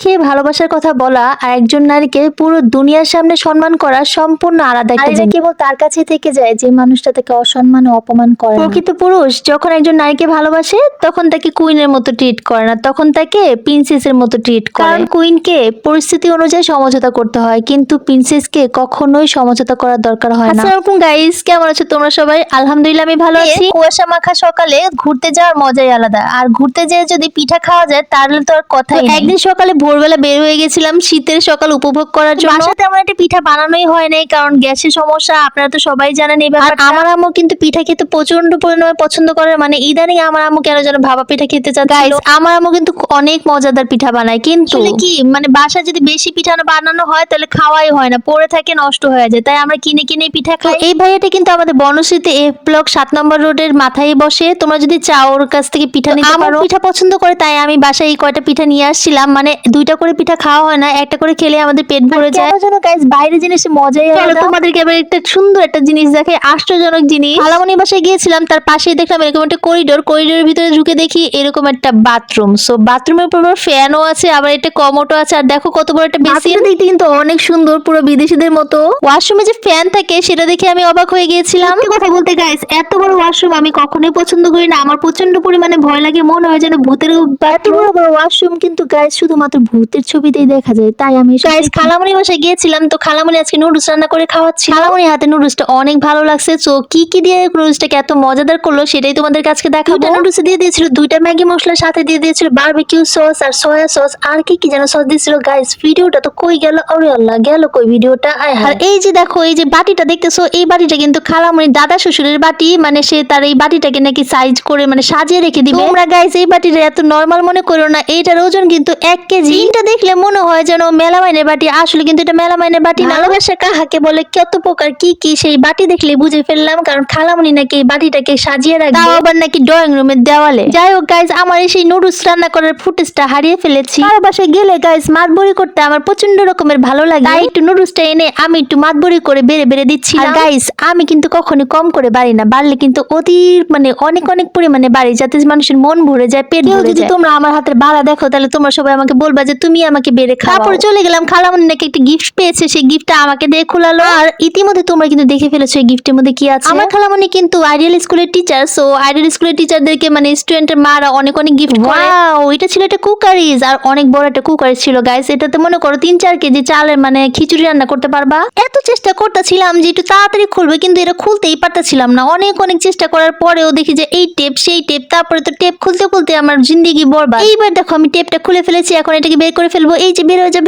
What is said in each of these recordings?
খেয়ে ভালোবাসার কথা বলা আর একজন নারীকে পুরো দুনিয়ার সামনে সম্মান করা সম্পূর্ণ আলাদা একটা জিনিস। কেবল তার কাছে থেকে যায় যে মানুষটা তাকে অসম্মান ও অপমান করে। প্রকৃত পুরুষ যখন একজন নারীকে ভালোবাসে তখন তাকে কুইনের মতো ট্রিট করে না, তখন তাকে প্রিন্সেসের মতো ট্রিট করে। কারণ কুইনকে পরিস্থিতি অনুযায়ী সমঝোতা করতে হয়, কিন্তু প্রিন্সেসকে কখনোই সমঝোতা করার দরকার হয় না। আসসালামু আলাইকুম গাইস, কেমন আছো তোমরা সবাই? আলহামদুলিল্লাহ আমি ভালো আছি। কুয়াশা মাখা সকালে ঘুরতে যাওয়ার মজাই আলাদা, আর ঘুরতে যেয়ে যদি পিঠা খাওয়া যায় তাহলে তো আর কথাই নেই। একদিন সকালে ভোরবেলা বের হয়ে গেছিলাম শীতের সকাল উপভোগ করার জন্য। বাসাতে আমার একটা পিঠা বানানোই হয় নাই, কারণ গ্যাসের সমস্যা, আপনারা তো সবাই জানেন এই ব্যাপারটা। আমার আম্মু কিন্তু পিঠা খেতে প্রচন্ড পরিমাণে পছন্দ করে, মানে ইদানিং আমার আম্মু কেন যেন ভাপা পিঠা খেতে চাচ্ছিল। আমার আম্মু কিন্তু অনেক মজাদার পিঠা বানায়, কিন্তু কি মানে বাসায় যদি বেশি পিঠা বানানো হয় তাহলে খাওয়াই হয় না, পড়ে থাকে, নষ্ট হয়ে যায়, তাই আমরা কিনে কিনে পিঠা খাই। এই ভাইয়াটা কিন্তু আমাদের বনশ্রীতে এফ ব্লক 7 নম্বর রোডের মাথায় বসে, তোমরা যদি চাও ওর কাছ থেকে পিঠা নিতে পারো। পিঠা পছন্দ করে তাই আমি বাসায় এই কয়টা পিঠা নিয়ে আসছিলাম, মানে 2টা করে পিঠা খাওয়া হয় না, একটা করে খেলে আমাদের পেট ভরে যায়। কেন যেন গাইস বাইরে জিনিসে মজাই আলাদা। তোমাদেরকে এবার একটা সুন্দর একটা জিনিস দেখাই, আশ্চর্যজনক জিনিস। খালামণির বাসায় গিয়েছিলাম, তার পাশেই দেখলাম এরকম একটা করিডোরের ভিতরে ঢুকে দেখি এরকম একটা বাথরুম। সো বাথরুমের উপর ফ্যানও আছে, আবার একটা কমোডও আছে, আর দেখো কত বড় একটা বেসিন। দেখতে কিন্তু অনেক সুন্দর, পুরো বিদেশিদের মতো। ওয়াশরুমে যে ফ্যান থাকে সেটা দেখে আমি অবাক হয়ে গিয়েছিলাম। কথা বলতে গাইস, এত বড় ওয়াশরুম আমি কখনোই পছন্দ করি না, আমার প্রচন্ড পরিমাণে ভয় লাগে, মনে হয় যেন ভূতের বাথরুম। বড় ওয়াশরুম কিন্তু গাইস শুধুমাত্র ভূতের ছবিতেই দেখা যায়, তাই আমি গাইস খালামণির বাসায় গিয়েছিলাম। তো খালামণি আজকে নুডলস রান্না করে খাওয়াচ্ছি। খালামণির হাতে নুডলসটা অনেক ভালো লাগছে। তো কি কি দিয়ে নুডলসটাকে এত মজাদার করলো সেটাই তোমাদের কাছে দেখাবো। নুডলস দিয়ে দিয়েছিল 2টা ম্যাগি মশলার সাথে দিয়ে দিয়েছিল বারবিকিউ সস আর সয়া সস, আর কি কি যেন সস দিয়েছিল। গাইস ভিডিওটা তো কই গেল, আরে আল্লাহ গেল কই ভিডিওটা। আর এই যে দেখো, এই যে বাটিটা দেখতেছো, এই বাটিটা কিন্তু খালামণির দাদা শ্বশুরের বাটি, মানে সে তার এই বাটিটাকে নাকি সাইজ করে মানে সাজিয়ে রেখে দিবে। তোমরা গাইস এই বাটিটা এত নরমাল মনে করো না, এইটার ওজন কিন্তু 1 কেজি। এটা দেখলে মনে হয় যেন মেলামাইনের বাটি, আসলে কিন্তু এটা মেলামাইনের বাটি না। ভালোবাসা কাহাকে বলে, কত প্রকার কি কি সেই বাটি দেখলে বুঝে ফেললাম, কারণ খালামণি নাকি এই বাটিটাকে সাজিয়ে রাখবে, তাও আবার নাকি ড্রয়িং রুমের দেওয়ালে। যাই হোক গাইস, আমার এই সেই নুডলস রান্না করার ফুটেজটা হারিয়ে ফেলেছি। আর বাসায় গেলে গাইস মাতবড়ি করতে আমার প্রচন্ড রকমের ভালো লাগে, তাই একটু নুডলসটা এনে আমি একটু মাতবড়ি করে বেড়ে বেড়ে দিচ্ছি। আর গাইস আমি কিন্তু কখনো কম করে বাড়ি না, বাড়লে কিন্তু অতি মানে অনেক অনেক পরিমাণে বাড়ি, যাতে মানুষের মন ভরে যায়, পেট ভরে যায়। যদি তোমরা আমার হাতের বাড়া দেখো তাহলে তোমরা সবাই আমাকে বলবা যে তুমি আমাকে বেড়ে খাও। তারপরে চলে গেলাম, খালামণি নাকি একটা গিফট পেয়েছে, সেই গিফটটা আমাকে দিয়ে খোলালো। আর ইতিমধ্যে তোমরা কিন্তু দেখে ফেলেছো এই গিফটের মধ্যে কি আছে। আমার খালামণি কিন্তু আইডিয়াল স্কুলের টিচার, সো আইডিয়াল স্কুলের টিচারদেরকে মানে স্টুডেন্টের মারা অনেক অনেক গিফট করে। ওয়াও, এটা ছিল একটা কুকারিজ, আর অনেক বড় একটা কুকারিজ ছিল গাইস। এটাতে মনে করো 3-4 কেজি চালের মানে খিচুড়ি রান্না করতে পারবা। এত চেষ্টা করতেছিলাম যে একটু তাড়াতাড়ি খুলবে, কিন্তু এটা খুলতেই পারতেছিলাম না। অনেক অনেক চেষ্টা করার পরেও দেখি যে এই টেপ সেই টেপ, তারপরে তো টেপ খুলতে খুলতে আমার জিন্দেগি বরবাদ। এইবার দেখো আমি টেপটা খুলে ফেলেছি, এখন এটাকে বের করে ফেলবো। এই যে বের হয়ে যা,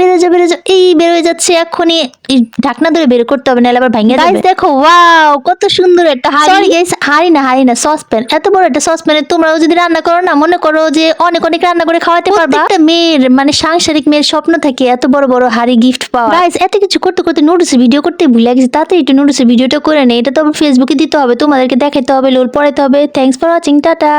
এই বের হয়ে যাচ্ছে। এখনই এই ঢাকনা ধরে বের করতে হবে, নাহলে আবার ভেঙে যাবে। দেখো ওয়াও, কত সুন্দর একটা হাঁড়ি। সরি গাইস, হাঁড়ি না সসপ্যান। এত বড় একটা সসপ্যানে তোমরাও যদি রান্না করো না, মনে করো যে অনেক অনেক রান্না করে খাওয়াতে পারবা। একটা মেয়ের মানে সাংসারিক মেয়ের স্বপ্ন থাকে এত বড় বড় হাঁড়ি গিফট পাওয়া। গাইস এত কিছু করতে করতে নুডলসের ভিডিও করতে ভুলে গেছি, তাতে একটু নুডলসের ভিডিওটা করে নেই। এটা তো আবার ফেসবুকে দিতে হবে, তোমাদেরকে দেখাতে হবে, লোল পড়াতে হবে। Thanks for watching, tata.